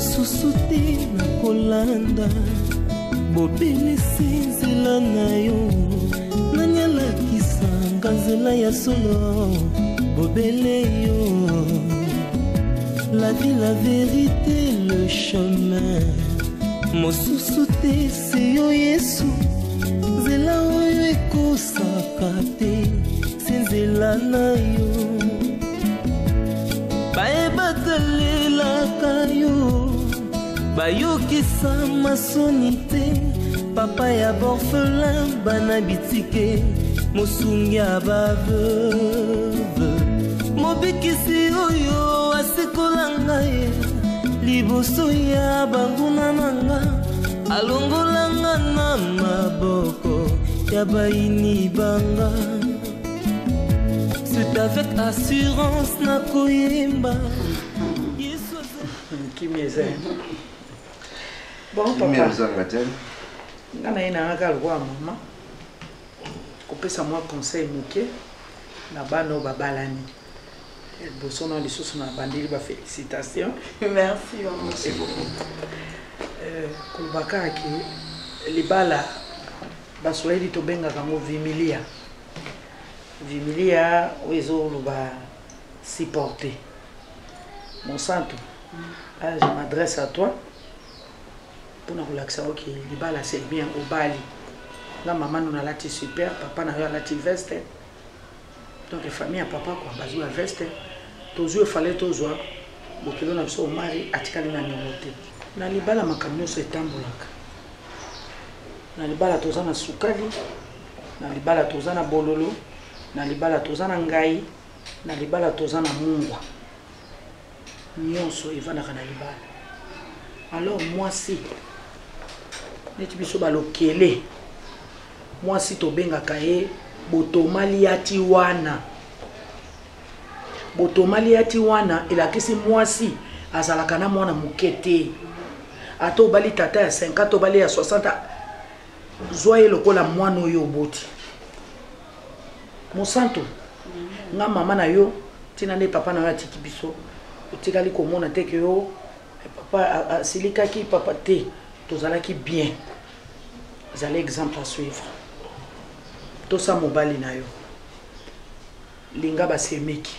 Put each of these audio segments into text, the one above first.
Mosusuti na kolanda bobele sinzela na yo nanyala kisanga nzela ya solo bobele yo la vie la vérité le chemin mosusuti c'est yo Yesu nzela oyo ekosaka te sinzela na yo baebatelelaka yo bayokisa masoni te papa ya borphelin bana bitike mosungi ya baveuve mobikisi oyo asekolanga ye liboso ya banguna nanga alongolanga na maboko ya bayini banga. C'est avec assurance na koyemba. Qui m'est bon papa. Nana ina ngaka lwa mama. Kopesa moi conseil moké na bano babalani. El bosono les sous na bandeli ba félicitations. Merci maman. Merci beaucoup. Kulbaka ki libala baswahili to benga kango vimilia. Vimilia oizo luba supporter. Mon santo, je m'adresse à toi pour nous relaxer. Ok, libala c'est bien au Bali. La maman nous a lati super, papa n'a eu lati veste. Donc la famille à papa quoi, bazou à veste. Tous il fallait tous voir. Donc il a au mari atikali na nyomote. Na libala makamyo se tambolaka. Na libala tozana sukali. Na libala tozana bololo. Na libala tozana ngai. Na libala tozana mungwa. Nyonso evanaka na libala. Alors moi si neti biso balokele moi si tobengaka ye botomaliati wana elakisi mwasi azalaka na mwana mokete ato bali tata ya 50 to bali ya 60 zoye lokola mwana oyo boti mosanto nga mama na yo tina ne papa na yo atiki biso otikali komona te ke yo papa asilikaki papa te tozalaki bien zala exemple à suivre tosa mobali na yo linga basemeki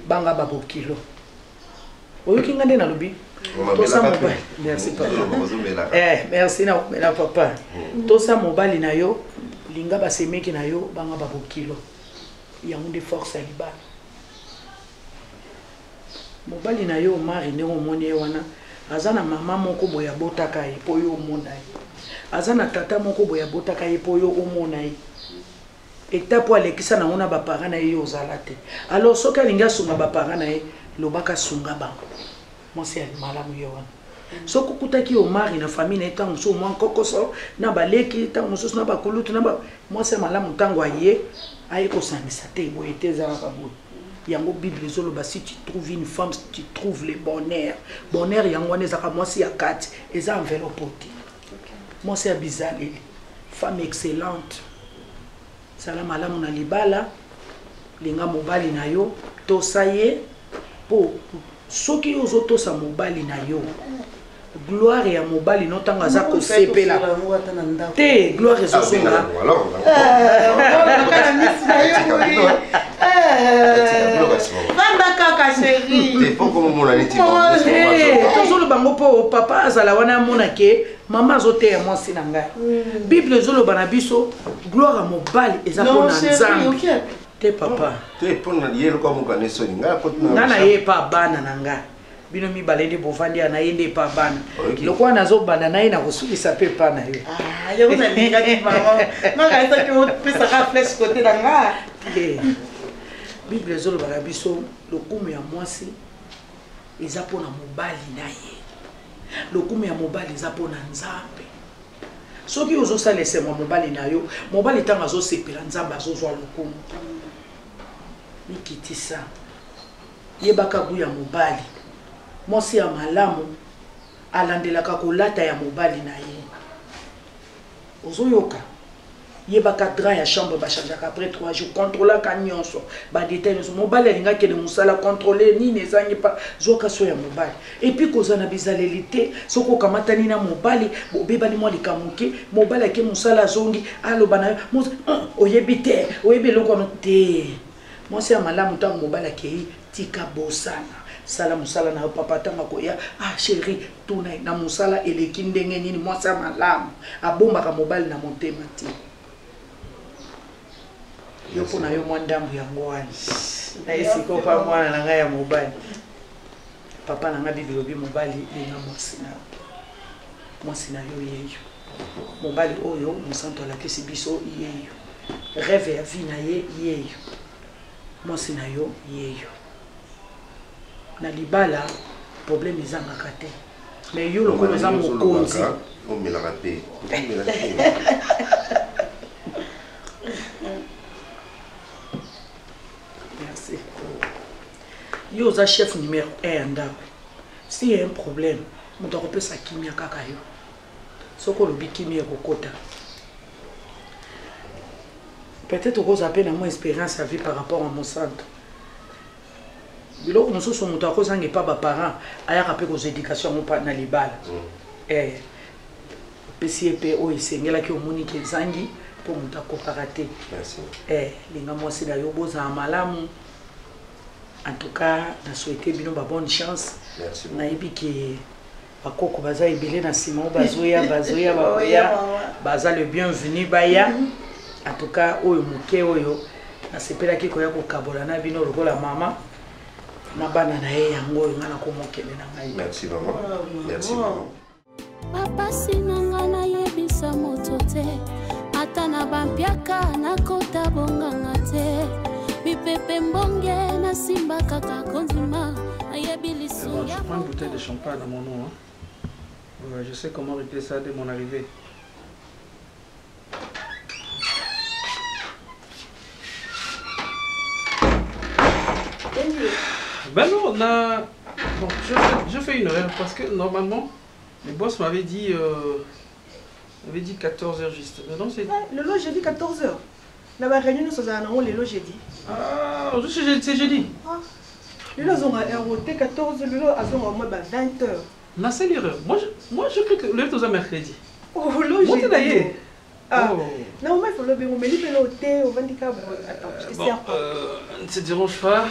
banga babokilo oyoki nga nde nalobi tosa mobali merci papa merci na papa tosa mobali na yo linga basemeki na yo banga babokilo yango nde force ya libala mobali na yo mari ndenge omoni ye wana aza na mama moko boya botaka ye po yo omona ye aza na tata moko boya botaka ye po yo omona ye étape alekisa nango na baparent na ye yo ozala te alors soki alingi asunga baparent na ye lobaka sunga bango mwasi ya malamu ye wana soki okutaki yo mari na famille na ye ntango mosusu mwa nkokoso na baleki ntango mosusu na bakulutu na mwasi ya malamu ntango aye aye kosangisa te boye te ezalaka boye yango Bible zoloba si tu trouves une femme tu trouves le bonheur bonheur yango wana ezaka mwasi ya kati eza enveloppe te mwasi ya bizaleli femme excellente sala malamu na libala linga mobali na yo tosa ye po soki ozotosa mobali na yo gloire ya mobali no tanga aza kosepela te gloire ezosonga tozoloba bango mpo papa azala wana amona ke mama azoteya mwasi na ngai bible ezoloba na biso gloire ya mobali eza mpona nzambe te papa nga na ye pa bana na ngai bino mibale nde bovandi na ye nde pa bana lokola nazobanda na ye na kosulisa mpe pa na yo bible ezoloba na biso lokumu ya mwasi eza mpona mobali na ye lokumu ya mobali eza mpona nzambe soki ozosala esengo mobali na yo mobali ntango azosepela nzambe azozwa lokumu mikitisa yebaka bu ya mobali mwasi ya malamu alandelaka kolata ya mobali na ye ozoyoka yebaka drap ya chambre bachangeaka après 3 jours contrôlaka nyonso badetail nyonso mobali alingaki de mosala contrôler nini ezangi pa zoka so ya mobali et puis kozana bizaleli te soko okamatani na mobali bobebani mwa likamuke mobali ake mosala azongi aloba na yo oyebi te oyebi eloko wana te mwasi ya malamu ntango mobali akei tika bosana sala musala na papa tanga koya chérie tuna na musala eleki ndenge nini mwasi ya malamu abombaka mobali na motema te yo pona yo mwa ndambu yango wana na esiko pa mwana na ngai ya mobali papa na ngai bibilobi mobali linga mwasi na yo yeyo mobali oyo mosantu alakisi biso yeyo rêve ya vie na ye yeyo mwasi na yo yeyo na libala problème ezangaka te mais yo lokola eza mokonzi omelaka pe merci yo oza chef numéro 1 ya ndako s'il y a un problème moto akopesa kimia kaka yo soko olobi kimia ekokota peut-être okozwa mpe na mwa expérience ya vie par rapport à mosantu biloko mosusu moto akozanga epa baparent ayaka mpe kozwa éducation yango mpa na libala opesi ye mpe oyo esengelaki omoniki ezangi mpo moto akokaka te linga mwasi na yo bozala malamu en tout cas na souhaité bino ba bonne chance nayebi ke bakoko baza ebele na nsima o bazoya bakoya baza le bienvenu baya en tout cas oyo moke oyo nasepelaki koya kokabola na bino lokola mama na bana na ye yango oyo nga nakomokele na ngai merci maman merci maman papa sinanga nayebisa moto te ata na bampiaka nakota bonganga te mipepe mbonge nasimba kaka kondima nayebi lisunga. Je prends une bouteille de champagne à mon nom. Hein. Je sais comment régler ça dès mon arrivée. Ben non, on a... Bon, je fais une erreur parce que normalement, le boss m'avait dit 14h juste. Mais non, c'est... Le lot, j'ai dit 14h. La réunion, nous sommes le lot, j'ai dit. Ah, c'est jeudi. Le lot, on a roté 14h, le lot, on a moins 20h. Non, c'est l'erreur. Moi, je crois que le lot, c'est mercredi. Oh, le lot, j'ai dit. Ah, non, mais il faut le bureau, mais il faut le thé au 24. Attends, je te sers pas. Ne te dérange pas.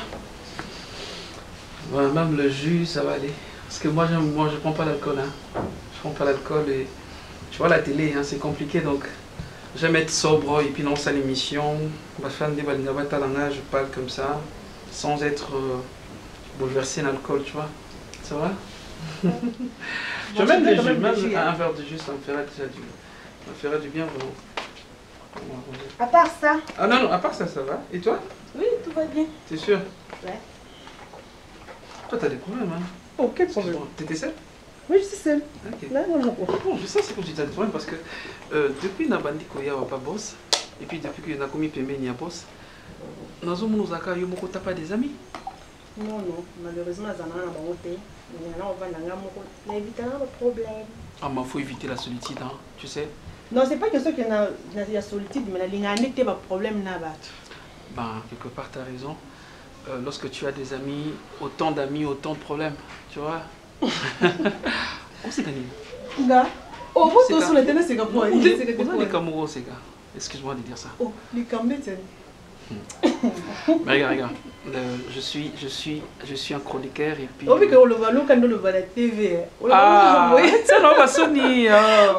Ouais, même le jus, ça va aller. Parce que moi, je prends pas l'alcool. Hein. Je prends pas l'alcool et tu vois la télé, hein, c'est compliqué donc. J'aime être sobre et puis non, ça l'émission. Je parle comme ça, sans être bouleversé d'alcool, tu vois. Ça va? Je mets le jus, même un verre de jus, ça me ferait déjà du bien vraiment. À part ça? Ah non, à part ça, ça va. Et toi? Oui, tout va bien. T'es sûr? Ouais. Toi, t'as des problèmes, hein? Oh, quel problème? T'étais seule? Oui, je suis seule. Ok. Là, moi, bon, je sais c'est comme tu as des problèmes parce que depuis Nabandi Koya va pas boss, et puis depuis que Nakomi Pembe n'y a boss, Nazo Mounozaka Yomoko t'as pas des amis? Non, malheureusement, ça n'a pas été. On va éviter un problème. Ah, mais il faut éviter la solitude, hein, tu sais? Non, c'est pas question qu'il y a la solitude, mais il y a un problème. Ben, quelque part, tu as raison. Lorsque tu as des amis, autant de problèmes, tu vois? Où c'est gagné? Gars, oh, vous tous sur le terrain, c'est quoi? Les Camerounais, c'est gars. Excuse-moi de dire ça. Oh, les Camerounais, mais regarde, je suis un chroniqueur et puis... Oh, mais quand on le voit à la TV. Ah, ça non, va sonner.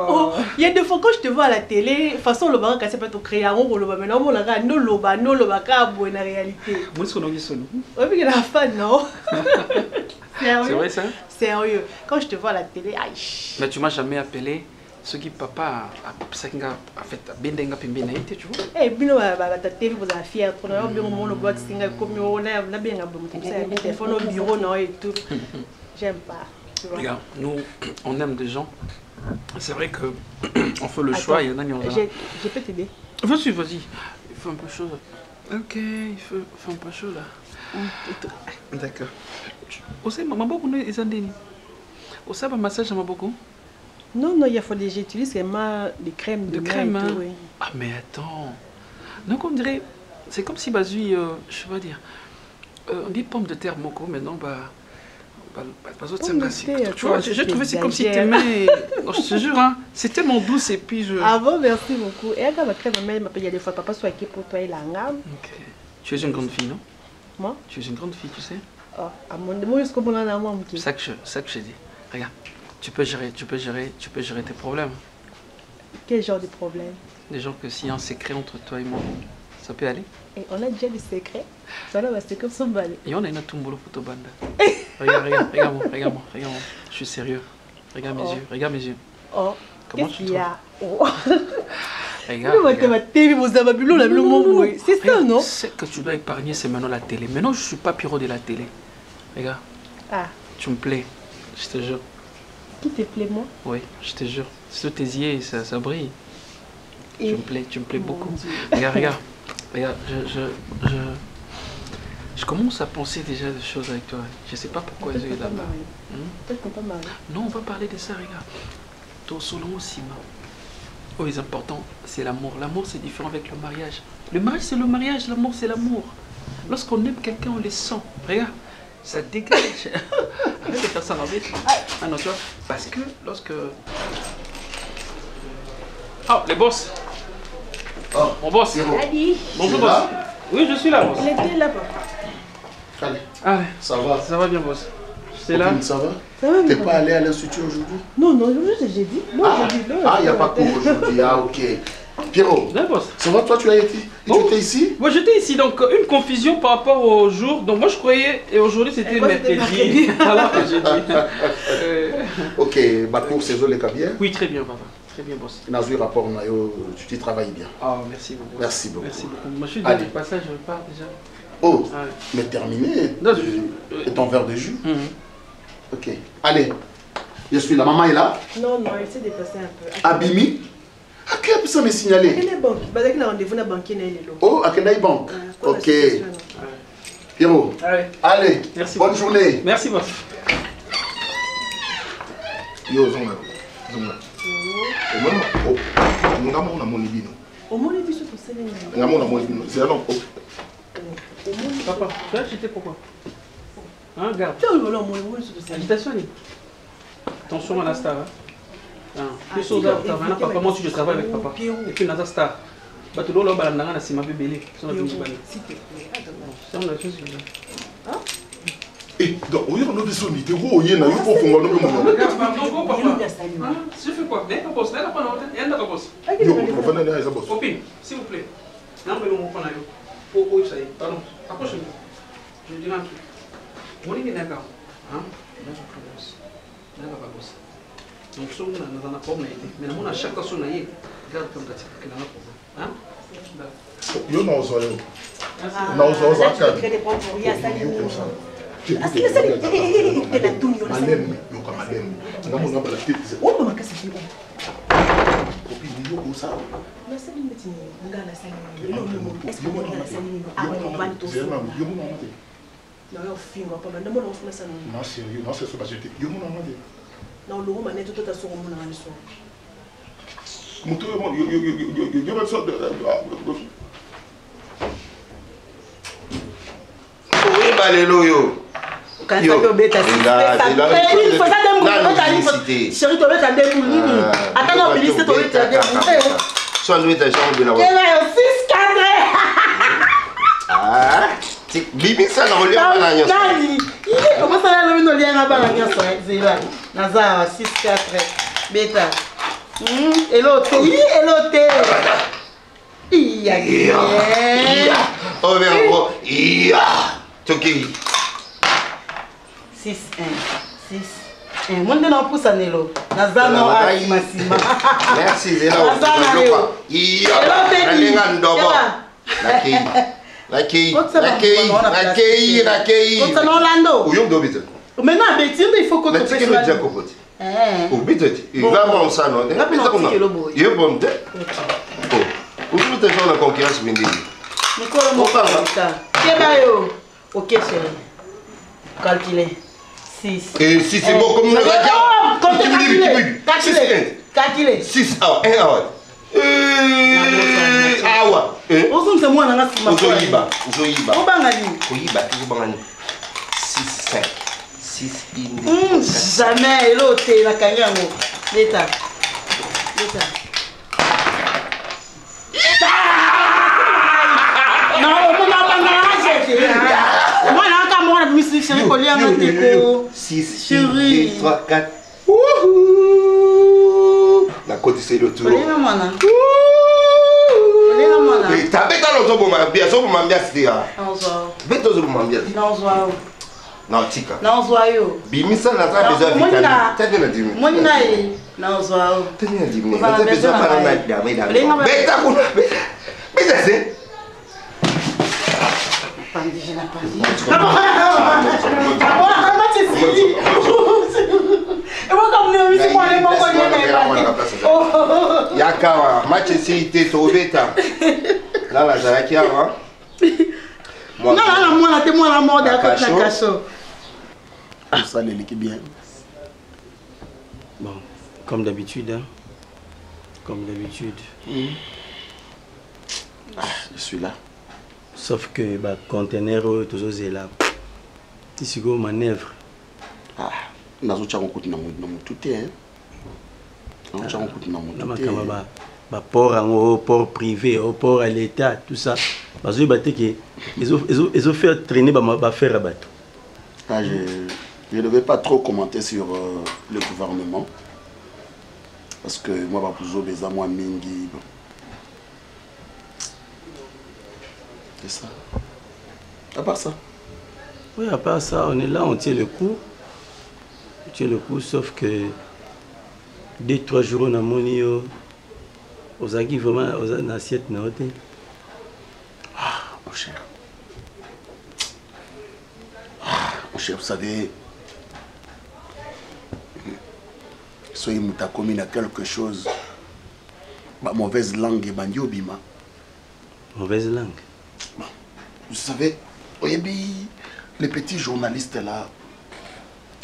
Oh, il y a des fois quand je te vois à la télé, de façon le baron c'est pas tout créé, on le voit maintenant on la regarde no le baka en réalité. Moi ce qu'on a sonné. Oh, mais il y a la fan non. C'est vrai ça? Sérieux. Quand je te vois à la télé, aïe. Mais tu m'as jamais appelé. Ce qui papa a fait bendenga pembena été tu vois. Eh bino ba ta télé vous a fier trop na bien mon le boîte singa comme on a bien un téléphone au bureau non et tout. J'aime pas. Regarde, nous on aime des gens. C'est vrai que on fait le choix, il y en a qui ont là. Je peux t'aider. Vas-y. Il faut un peu chaud. OK, il faut un peu chaud là. D'accord. Aussi maman beaucoup les andeni. Aussi ba massage maman beaucoup. Non, non, il faut des... J'utilise vraiment des crèmes de crème, hein? oui. Ah, mais attends. Donc, on dirait... C'est comme si Bazui, je vais dire... on dit pomme de terre moko, maintenant, tu vois, j'ai trouvé c'est comme si tu aimais. Je te jure, hein, c'est tellement douce et puis je. Ah bon, merci beaucoup. Et quand ma crème, il y a des fois, papa soit qui pour toi, il a un gamme. Ok. Tu es une grande fille, non? Moi? Tu es une grande fille, tu sais? Oh, à mon démon, jusqu'au moment là, moi, c'est ça que je dis. Regarde, tu peux gérer tes problèmes. Quel genre de problème? Des gens que s'il y a un secret entre toi et moi, ça peut aller? Et on a déjà des secrets. Ça là, c'est comme son balai. Et on a une tombolo pour banda. Regarde-moi. Je suis sérieux. Regarde mes yeux. Oh, comment tu trouves? Oh. Regarde. C'est ça, non? C'est que tu dois épargner, c'est maintenant la télé. Maintenant, je ne suis pas Pierrot de la télé. Regarde. Ah. Tu me plais. Je te jure. Qui te plaît, moi? Oui, je te jure. Sous tes yeux, ça brille. Et... Tu me plais beaucoup. Regarde. Je commence à penser déjà des choses avec toi. Je ne sais pas pourquoi je suis là-bas. Peut-être qu'on pas marié. Non, on va parler de ça, regarde. Ton solon aussi, oh, les important, c'est l'amour. L'amour, c'est différent avec le mariage. Le mariage, c'est le mariage. L'amour, c'est l'amour. Lorsqu'on aime quelqu'un, on les sent. Regarde, ça dégage. Arrête de faire ça, Robert. Ah non, tu vois, parce que lorsque... Oh, les boss. Oh, mon boss. Allez. Bonjour, boss. Oui, je suis là, boss. Il était là, papa. Allez. Allez. Ça va? Ça va bien, boss. C'est là. Ça va? Ça va, t'es pas allé à l'institut aujourd'hui? Non, j'ai dit. Il n'y a pas cours aujourd'hui. Ah, ok. Pierrot, ça va, toi, tu as été? Tu étais ici? Moi, j'étais ici, donc une confusion par rapport au jour. Donc, moi, je croyais, et aujourd'hui, c'était mercredi. Alors, j'ai dit. Ok, ma cours, c'est les bien? Oui, très bien, papa. Très bien, boss. Dans le rapport, tu t'y travailles bien. Ah, merci beaucoup. Merci beaucoup. Merci beaucoup. Moi, je suis déjà du passage, je pars déjà. Oh, mais terminé. Et ton verre de jus? Ok. Allez, je suis là. Maman est là? Non, elle s'est déplacée un peu. Abimi? À qui a pu ça me signaler? Elle est banque. Il y a un rendez-vous dans la banque. Oh, à quelle banque? Ok. Pierrot, allez. Merci. Bonne journée. Merci, boss. Yo, Zonga. Papa, tu as acheté pourquoi? Hein, garde. Agitation. Attention à la star. Plus aux autres, papa, moi aussi je travaille avec papa. Et puis Naza star. Bah, tu dois l'emballer, c'est ma bébé. C'est on a chose. Et donc, on a des sons, il faut qu'on je fais quoi? Copine, s'il vous plaît. Pardon, approchez-moi. Je dis un truc. Mon est d'accord. Donc, si on a un problème, mais on a chaque fois son aïe, regarde comme ça, qu'il a un problème. Yo, non, ça quand ça te bête, il faut ça d'un chérie, tu vas t'en démouli. Attends, non, ministre, tu vas t'en démouli. Soit nous, t'as jamais bien. Et là, 6 cadrés. Ah, Bibi, ça n'a rien à voir. Comment ça n'a rien à voir? Nazar, 6 cadrés. Bêta. Et l'autre, et l'autre. Oh, mais bon, Toki. 6, 1, 6, 1. Moi, je n'ai pas ça. Nazar, non, merci, Zéla. Maintenant, il faut qu'on te fasse la il va voir ça, non? Il est bon. Tu la concurrence, ok, chérie. Calculez. 6. Et si c'est bon, comme nous l'avons Calculé. 6 awa, 1 awa. Awa. Ozo mwana nga sima. Uzoyiba. Obanga nini? Koyiba, tozobanga nini? 6 5. 6 in. Jamais l'autre la kanyango. Leta. Non, on m'a pas mangé. Moi là quand moi la musique chérie collier en déco. 6 2 3 4. La côte c'est le tour. Mais t'as bête à l'autre bien, ça vous m'embia c'était. Bête aux autres m'embia. Non, tika. Non, zoyo. Bimisa n'a pas besoin de vitamine. T'as bien dit. Moi naï. Non, zoyo. T'as bien dit. T'as besoin de parler d'âme. Bête à quoi? Bête à c'est. Pandi, je n'ai pas dit. Et moi comme nous ici moi les mongols les Yakawa, match sécurité Tobeta. Là la Jaraki avant. Non, moi la témoin la mort de la cacho. Ça l'équipe bien. Bon, comme d'habitude, hein. Comme d'habitude. Je suis là. Sauf que le conteneur toujours est là. Ici, go manœuvre. Nazocha ngokuti na mututé hein. Nazocha ngokuti na mututé. Ba port en port privé, au port à l'état, tout ça. Parce que ils ont fait traîner ba faire à bateau. Je ne vais pas trop commenter sur le gouvernement parce que moi ba plusieurs beza moi mingi. C'est ça. À part ça. Oui, à part ça, on est là, on tient le coup. On tient le coup, sauf que 2-3 jours, on a moni aux aguilles vraiment aux assiettes notées. Ah, mon cher. Mon cher, vous savez, soyez mutakomi à quelque chose. Ma mauvaise langue est bandio bima. Mauvaise langue. Vous savez, les petits journalistes là,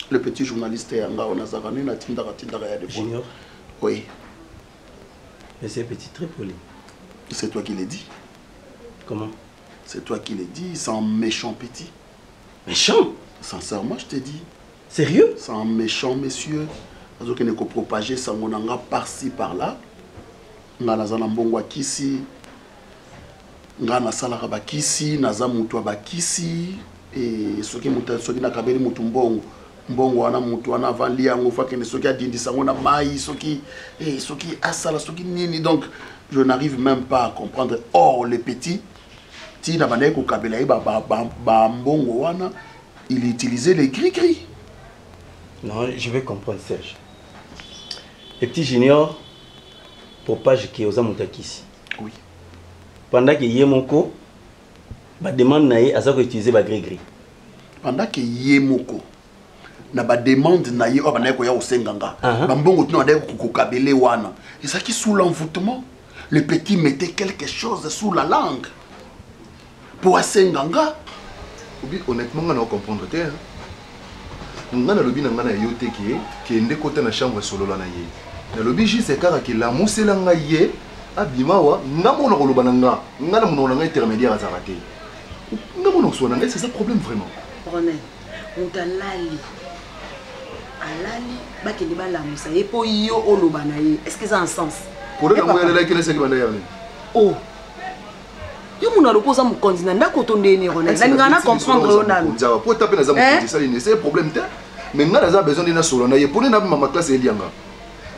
le petit journaliste on a Zarani, na Tindara Junior. Oui. Mais c'est petit très poli. C'est toi qui l'as dit. Comment? C'est toi qui l'as dit, c'est un méchant petit. Méchant? Sincèrement, je te dis. Sérieux? C'est un méchant monsieur. Parce que nous avons propagé ça par-ci par-là. Nous avons kisi. Ngana salaka bakisi naza mutu bakisi et soki mutu soki nakabeli mutu mbongo wana mutu wana vali yango fakene soki adindisa ngo na mai soki asala soki nini donc je n'arrive même pas à comprendre. Or les petits ti na banaye ko kabela ba mbongo wana il utilisait les gris. Non, je vais comprendre Serge. Les petits juniors propage qui aux amutakisi. Oui. Pendant que Yemoko, ba demande naïe à ça utiliser ba gris. Pendant que Yemoko, na ba demande naïe au banaye ko ya osenganga. Ba mbongo tino ade ko kabele wana. Et ça qui sous l'envoûtement, le petit mettait quelque chose sous la langue. Pour osenganga. Honnêtement, on a comprendre te. On a le bin ngana yote qui est côté na chambre solo la naïe. Na lobi juste car que la musela ngaye abimawa ngamona koloba nanga ngana monona nga intermédiaire azarate ngamona kusona c'est ça le problème vraiment. Ronel on t'a lali alali bakende balamusa ye po yo oloba na ye est-ce que ça a un sens pour le moment elle est qui laisse banda yani oh yo mona lokoza mo kondina ndako tondeni Ronel ngana comprendre yo nanu nzawa po taper na za mo ça c'est un problème te mais ngana za besoin de na solo na ye pour na mama classe elianga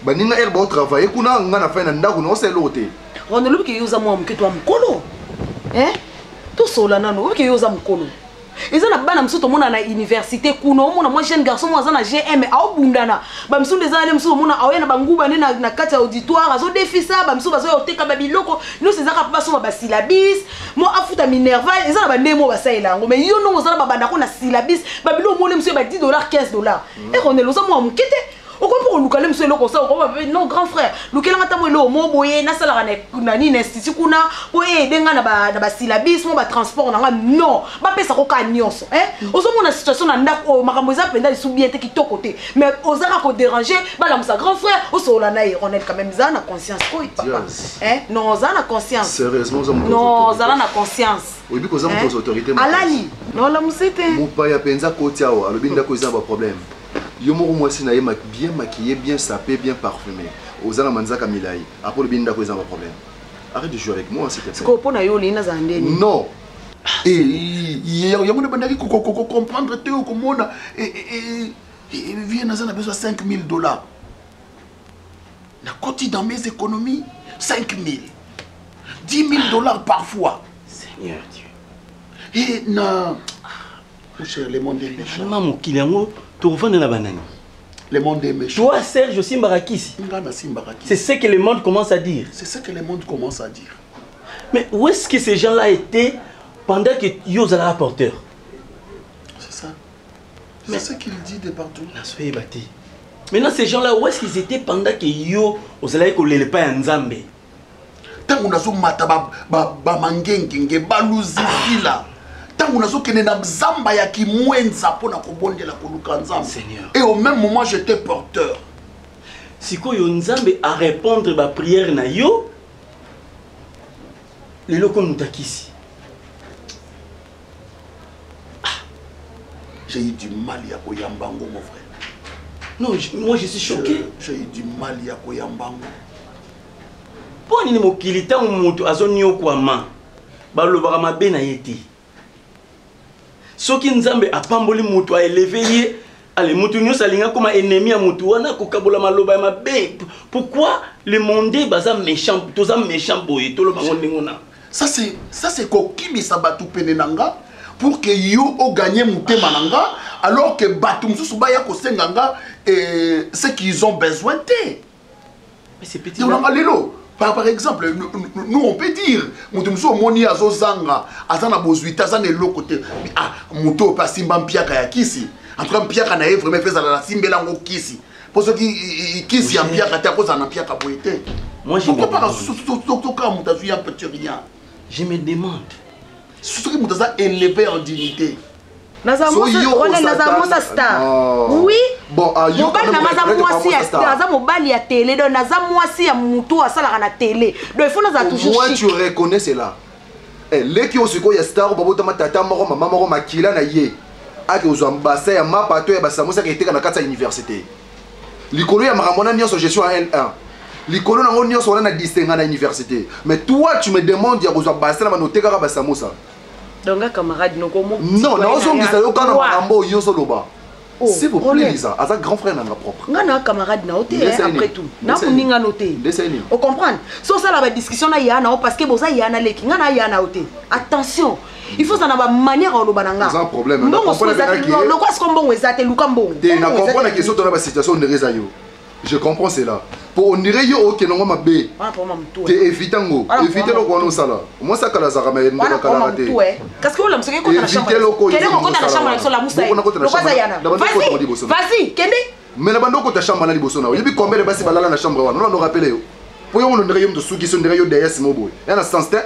baninga erba au travail kuna ngana fa na ndako no c'est loté on ne lobi ke yoza mo mketo mkolo to sola nano lobi ke yoza mkolo eza na bana msuto mona na université kuno mona moi jeune garçon moi na GM a obundana ba msuto eza ale msuto mona awena banguba ne na kati auditoire azo défisa ba msuto bazo oteka ba biloko no sezaka pa so ba syllabis mo afuta minerval eza na ba ndemo ba saila ngo mais yo no ozala ba banda ko na syllabis ba bilo mo le msuto ba $10 $15 et on est loza mo mkete. Pourquoi o lukale mso eloko sa o non grand frère lukela ngata mo elo mo boye na sala na ni institut kuna boye denga na ba syllabisme ba transport na non ba pesa ko ka nyonso ozo mona situation na ndako makambo za penda li bien te kitoko te mais ozaka ko déranger ba la musa grand frère o so la na on est quand même za na conscience ko papa non za na conscience sérieusement non za na conscience oui because za mo autorité alali non la musete mo pa ya penza ko tiawa alobi ndako eza ba problème yo moko mwasi na ye bien maquillé bien sapé bien parfumé ozala manzaka milai après le binda ko eza ba problème arrête de jouer avec moi s'il te plaît ko pona yo lina za ndeni non yango ne bandaki comprendre te okomona vie naza na besoin $5,000 na koti dans mes économies 5,000 $10,000 parfois Seigneur Dieu et na mon cher le monde est méchant maman mokili yango tokofanda na banani le monde est méchant toi Serge Simbarakisi c'est ce que le monde commence à dire c'est ce que le monde commence à dire mais où est-ce que ces gens-là étaient pendant que Yoza la rapporteur? C'est ça. C'est ce qu'il dit de partout. Maintenant, ces gens-là, où est-ce qu'ils étaient pendant que Yo, vous allez coller les pains en Zambé? Tant qu'on a zo mata ba mangenge ba luzifila. Tant qu'on a zo kenena Zamba ya ki mwenza pona kobondela koluka Nzambe. Seigneur. Et au même moment, j'étais porteur. Si ko yo Nzambe à répondre ba prière na yo, les locaux nous takisi. J'ai eu du mal à Koyambango, mon frère. Non, moi je suis choqué. J'ai eu du mal à Koyambango. Pourquoi ni mokilita mutu azonyo kwa ma? Balobara mabe na yeti. Soki Nzambe apamboli mutu a élevé ye, ale mutu nyo salinga comme ennemi à mutu wana kokabola maloba mabe. Pourquoi le monde baza méchant, toza méchant boye tolo bango ndengona? Ça c'est kokimi sabatu penenanga. Pour que yo o gagné mouté mananga alors que batum sous baya ko senganga ce qu'ils ont besoin de. Mais c'est petit. Par exemple, nous on peut dire moutum sous moni azozanga azana bozuita azana lo côté ah muto pa simba mpiaka ya kisi en tout cas mpiaka na vraiment fait la simbela ngo kisi pour ceux qui kisi mpiaka ta cause na mpiaka boité. Moi je pourquoi pas tout cas mutazu ya petit rien. Je me demande ce qui nous a élevé en dignité. Nazamosa star. Oui. Bon, mobali na nazamosi ya star. Naza mobali ya télé donc nazamosi ya mutu asala na télé. Donc il faut naza toujours moi tu reconnais cela. Les qui osiko ya star babota matata moko mama moko makila na ye. Ake ozambasa ya mapato ya basamosa ka eteka na kata université. Likolo ya maramona nyonso gestion à L1. Likolo na ngoni nyonso na distinga na université. Mais toi tu me demandes ya kozambasa na banoteka ka basamosa. Donc camarade no komo. Non, non, on dit ça yo kana marambo yo soloba. S'il vous plaît Lisa, asa grand frère nanga propre. Ngana camarade na oté après tout. Na kuninga noté. On comprend. So ça la discussion na yana parce que boza yana leki ngana yana oté. Attention. Il faut ça na ba manière on bananga. C'est un problème. Non, parce que le quoi ce qu'on bon ezate lukambon. Tu na comprendre la question dans la situation de Reza yo. Je comprends cela. Pour on dirait yo OK non ma bé. Tu évitango. Éviter le quoi non ça là. Moi ça kala zara mais ndeka kala raté. Parce que on l'aime ko na chambre. Quel est ko na chambre avec la moussa. Vas-y, kende. Mais na bando ko ta chambre na liboso na. Yebi combien de basi balala na chambre wana. Non rappeler yo. Pour yo on dirait yo de souki son dirait yo derrière ce mobo. Yana sens te.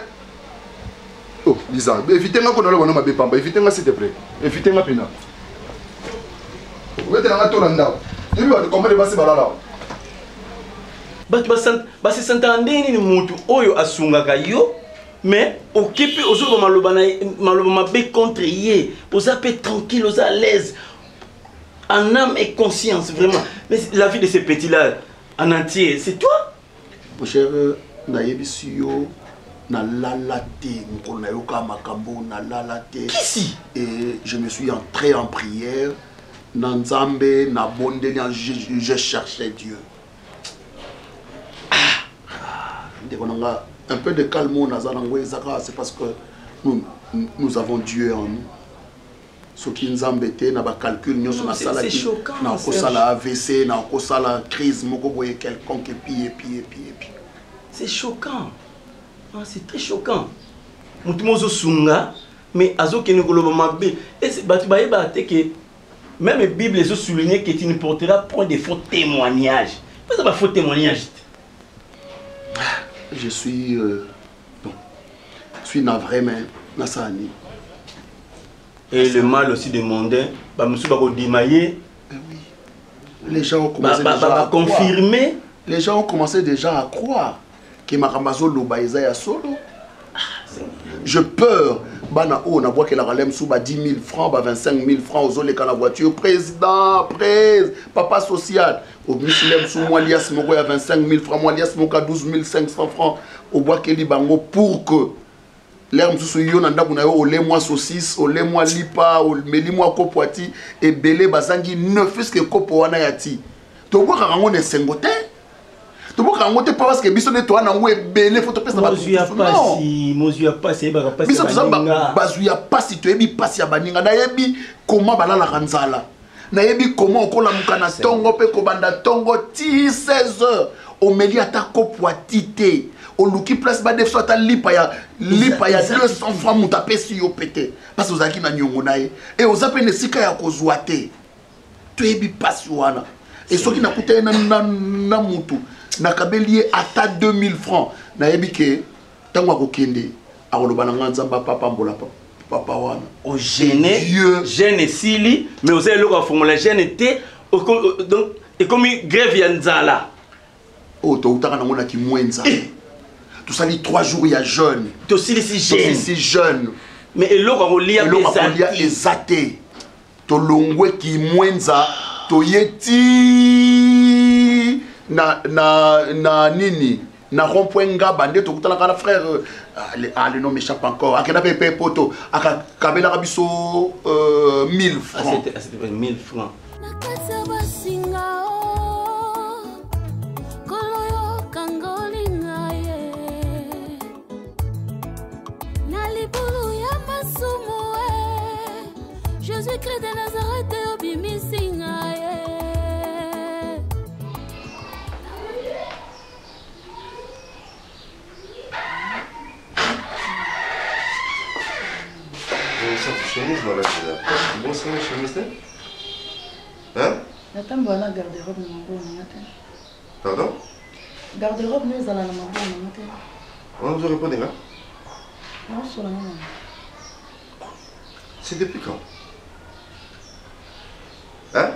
Oh, Lisa, éviter nga ko na le wana ma bé pamba. Éviter nga s'il te plaît. Éviter nga pina. Wete na to randa. Yebi wa combien de basi balala. Basi s'entendez ni mutu oyo asungaka yo mais occupé ozo maloba mabe contre ye oza pe tranquille oza à l'aise en âme et conscience vraiment mais la vie de ces petits là en entier c'est toi mon cher nayebisu yo na lalate ngona yo ka makambo na lalate ici et je me suis entré en prière na Nzambe na bondeli je cherchais Dieu. Un peu de calme, c'est parce que nous avons Dieu en nous. Ce qui nous embête, nous avons calcul, nous avons c'est choquant. Nous avons la AVC, nous avons la crise, nous avons quelconque, et puis. C'est choquant. C'est très choquant. Nous avons sunga, mais azo ke nous avons mabé. Et c'est batu baye bate que Même la Bible les a souligné que tu ne porteras point de faux témoignages. Pas de faux témoignages. Je suis bon, je suis navré mais Nassani. Et le mal aussi de mondain, bah monsieur va démailler. Oui. Les gens ont commencé déjà à confirmer. Les gens ont commencé déjà à croire que Makambazo Lobaïza ya solo. Je peur. Bana on a voit que la relève sous 10 000 francs, 25 000 francs aux autres la voiture. Président, papa social. Au Muslim sous moi lias moko à 25 000 francs, moi lias moko à 12 500 francs. Au bois que libango pour que l'herbe sous yon anda kuna yo ole moi saucisse, ole moi lipa, meli moi kopoati et belé bazangi neuf que kopo wana yati. To bois karango ne sengote. Tu peux pas parce que biso ne toi na ngwe belé faut te pesa ba mozuya pasi ba pasi biso tuzamba bazuya pasi to yebi pasi ya baninga na yebi comment balala kanzala na yebi comment okola mukana tongo pe ko banda tongo ti 16h au meli ata kopwati te au luki place ba defso ata lipa ya 200 francs mutape si yo pété parce que ozaki na nyongo nae et ozape ne sika ya kozwa te to yebi pasi wana et soki na kuta na mutu na kabelier ata 2000 francs na yebike tango akokende akolobana nganzamba papa mbola papa wana au gêné gêne sili mais vous avez le formula gêne était donc et comme grève ya nzala oh to utaka na ngona ki mwenza tout ça li 3 jours ya jeune to sili si jeune mais eloko akolia ezate to longwe ki mwenza to yeti na nini na rond-point ngaba nde to kutala kana frère le nom m'échappe encore akena pepe poto akabela biso 1000 francs c'était 1000 francs Jésus-Christ de Nazareth obimisinga chemise dans la chemise. Bon, c'est une chemise, hein? Attends, voilà, garde-robe, pardon? Garde-robe, nous allons la on vous répond, là? Non, sur la main. C'est depuis quand? Hein?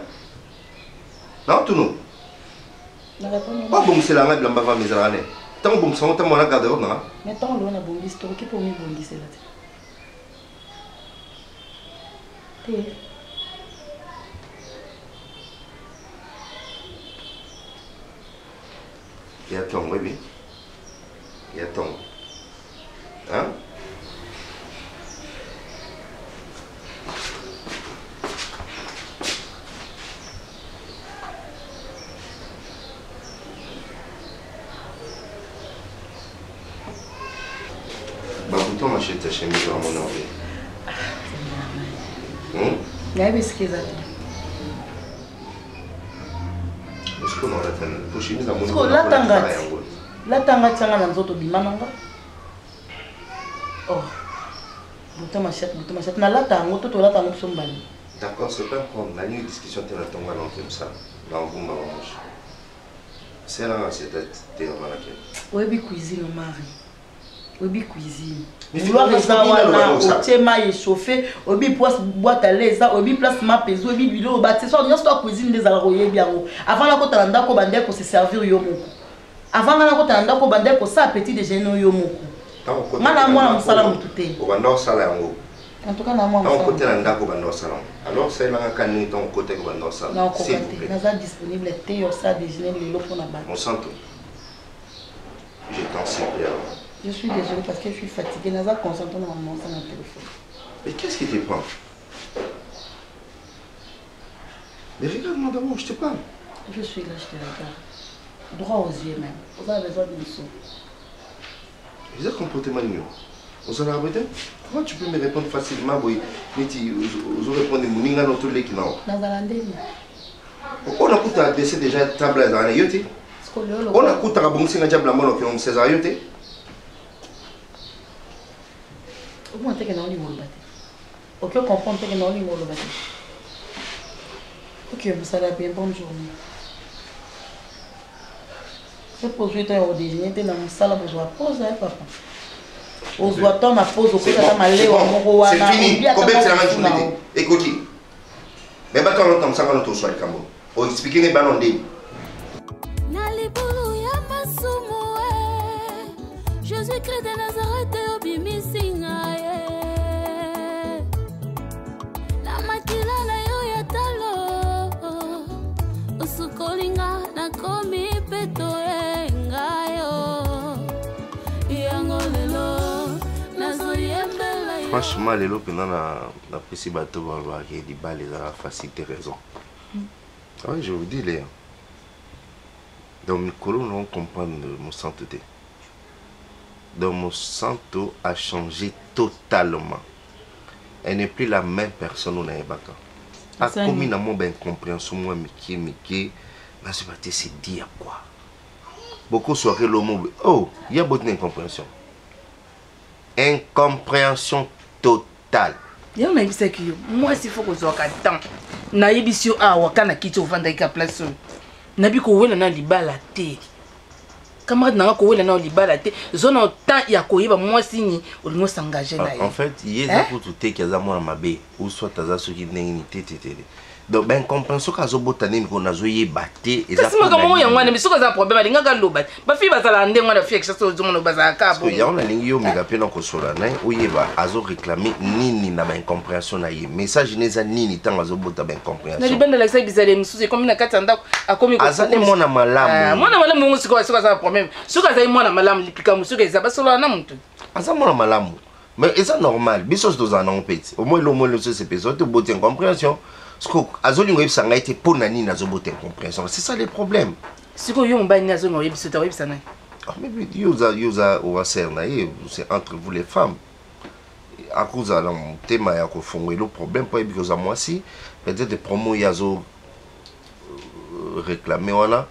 Non, tout nous? Pas bon, c'est la main de l'ambava, mais à l'année. Tant bon, c'est mon garde-robe, non? Mais tant l'on a bon l'histoire qui pour moi, bon, c'est là. Il y a ton, oui. Il y a ton. Hein? Bah, pourtant, m'achète ta chemise dans mon envie. Est-ce qu'on aura pour chemise dans mon envie? La tanga tanga na nzoto bimananga. Oh. Buta machette na la tanga to la tanga sombali. D'accord, c'est pas un problème. La ligne discussion te la tombe dans comme ça. Dans vous mange. C'est là c'est t'es dans laquelle. Oui, bi cuisine mari. Oui, bi cuisine. Vouloir rezawana au tema échauffé, obi poisse boîte à lait ça, obi place ma peso, obi l'huile au bâtiment, soit bien soit cuisine des alroyés bien. Avant la côte anda ko bande pour se servir yo moko. Avant la côte anda ko bande pour ça petit déjeuner yo moko. Ngana moi na musala mututé. Ko bande sala yango. En tout cas na moi. Dans côté anda ko bande sala. Alors c'est là quand ton côté ko bande sala. Non, côté. Naza disponible thé yo ça déjeuner le lopo na ba. Mon santo. Je t'en supplie. Je suis désolée parce que je suis fatiguée. Naza concentré dans mon téléphone. Mais qu'est-ce qui te prend? Mais regarde-moi d'abord, je te parle. Je suis là, je te regarde. Droit aux yeux même. Vous avez besoin d'une soupe. Vous êtes comportement mieux. Vous en avez besoin? Comment tu peux me répondre facilement? Vous répondez mon ninga dans tous les qui n'ont. Dans la landine. On a coûté à laisser déjà table dans la yote. On a coûté à bon signe à diable à mon qui ont 16 yote. Vous m'entendez que non, il m'a battu. Ok, comprendre que non, il m'a battu. Ok, vous allez bien, bonne journée. Je pose au déjeuner, tu es dans mon salon, vous dois poser, papa. On doit attendre ma pause au côté de ma léo. C'est fini. Combien c'est la même journée? Écoutez. Mais pas tant longtemps, ça va nous toucher le Cameroun. On explique les ballons de. Jésus-Christ de Nazareth, Obimisinga. La makila na yo ya talo. Osukolinga na komi peto engayo. Yangolelo nazoyembela. Franchement, les lots pendant la précise bateau va y des balles les a facilité raison. Oui, je vous dis les. Donc mes colons non comprendre mon santé. Donc mon santo a changé totalement. Elle n'est plus la même personne au Naïbaka. A commis dans mon incompréhension, moi, Mickey, là, ce matin, c'est dire quoi? Beaucoup soirées l'homme. Oh, il y a beaucoup d'incompréhension. Incompréhension totale. Il y a un avis que moi, s'il faut que je sois à temps. Naïbisio a wakana kiti au vendre avec place. Nabi ko wela na libala te. Camarade n'a pas na libala te. Zone temps ya koyeba moi signi au moins s'engager là. En fait, il y a pour tout qui a moi ma bé ou soit taza ce qui n'est ni té. Donc ben compréhension ka zo botane ko na zo yebate et ça. C'est moi comment ya ngwana mais ce que ça problème alinga ga loba. Ba fi bazala nde ngwana fi exercice zo ngona bazala ka bo. Ya on a lingi yo mega pena ko sola na oyeba azo réclamer nini na ba incompréhension na ye. Message neza nini tanga zo bota ba incompréhension. Na libanda la sai bizale msuzi comme na katanda akomi ko. Azane mona malamu. Mona malamu ngo siko ça problème. Suka za mona malamu lipika musuka za basola na muntu. Azane mona malamu. Mais c'est normal. Bisos dos en pète. Au moins le c'est personne de botte incompréhension. Azoli sanga été pour nani na zo botte incompréhension. C'est ça les problèmes. Siko yo mbani na zo no yebiso ta yebisa na. Ah mais yoza owa serna c'est entre vous les femmes. À cause de mon thème ya ko fongwe le problème pas because à moi si peut-être des promos yazo réclamer voilà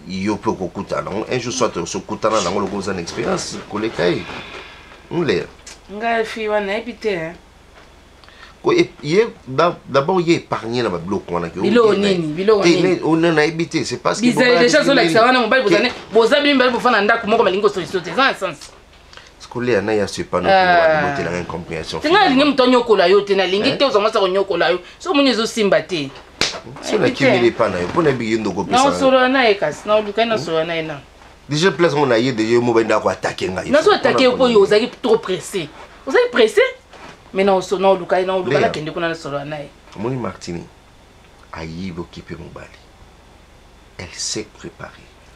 yo peut ko kutana un jour soit so kutana na ngolo koza expérience koleka on l'air nga fi wana ebite hein. D'abord, il est épargné dans le bloc. Bilo nini. On a évité, c'est parce que. Déjà, sur l'extérieur, on va vous donner. Vous avez bien vous faire un dac, comment lingo sur les sautés. Ça a un sens. Ce que les années, c'est pas non plus la incompréhension. C'est un ligne de Kolayo, tu as lingué aux hommes à Kolayo. So, mon yeux aussi mbatté. Si on a qui n'est pas là, pour ne bien de copier. Non, sur un aïkas, non, du cas, sur un aïna. Déjà, place on a eu des mots d'avoir attaqué. Non, soit attaqué au point, vous avez trop pressé. Vous avez pressé? Mais non, non, Lucas, non, Lucas, qui est qu'on a sur la naïe. Moni Martini, Aïe veut occuper mon bali. Elle s'est préparée.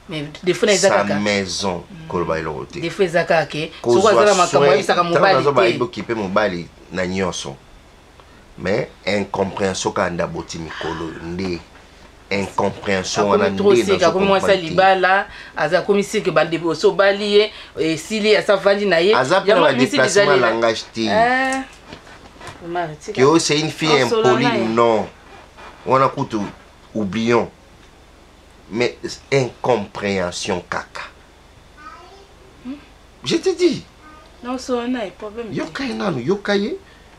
Mais des fois, sa maison, Kolba Eloroté. Des fois, Zaka, qui soit soin, occuper mon bali, na nyonso. Mais incompréhension quand on a boti mikolo, ndé. Incompréhension on a trop c'est comme moi ça libala aza comme si que bande boso balié et s'il est à sa vali naïe il y a un déplacement langage que c'est une fille impolie non on a coûté oublions mais incompréhension caca je te dis non ça on a problème yokai nanu yokai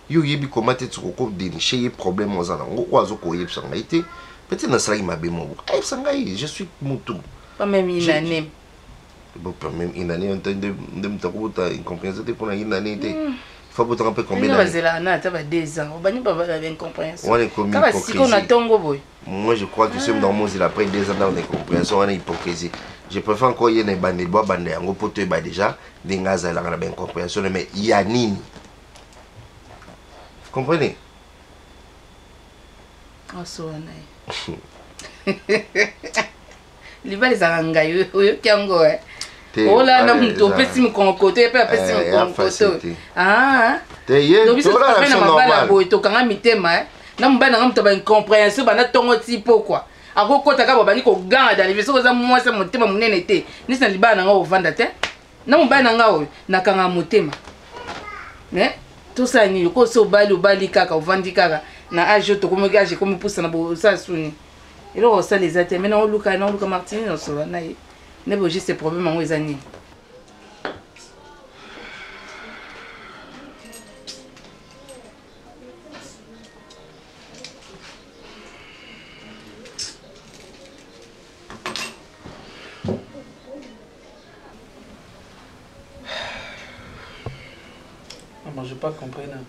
yo yebi comment tu ko dénicher problème aux ana ngo kwazo ko yeb sanga été peut-être na sala ma bemo ay sanga je suis mutu pas même une année bon pas même une année de m'takuta incompréhension pour une année té faut pas un peu combien d'années c'est là na ta va 2 ans bani pas incompréhension on est comme hypocrisie on a tongo boy moi je crois que c'est dans mon il après 2 ans dans incompréhension on est hypocrisie je préfère encore y a bande bois bande yango poto ba déjà dengaza la na incompréhension mais il y a nini vous comprenez oh so na libali za ngayo yo kyango oh là na mto pesi mkonkoto pe pesi mkonkoto ah te ye to la na mabala boy to kanga mitema na mbana ngam to ba incompréhension ba na tongo tipo quoi akokota ka babani ko ganda ni biso za mwasa motema munene te ni sa libana nga ovanda te na mbana nga o na kanga motema ne tout ça ni ko so bali kaka ovandi kaka na age to comme age comme pousse na bo ça suni et là ça les até maintenant Luka Martini no so na ne bo juste problème en ezani je pas comprendre.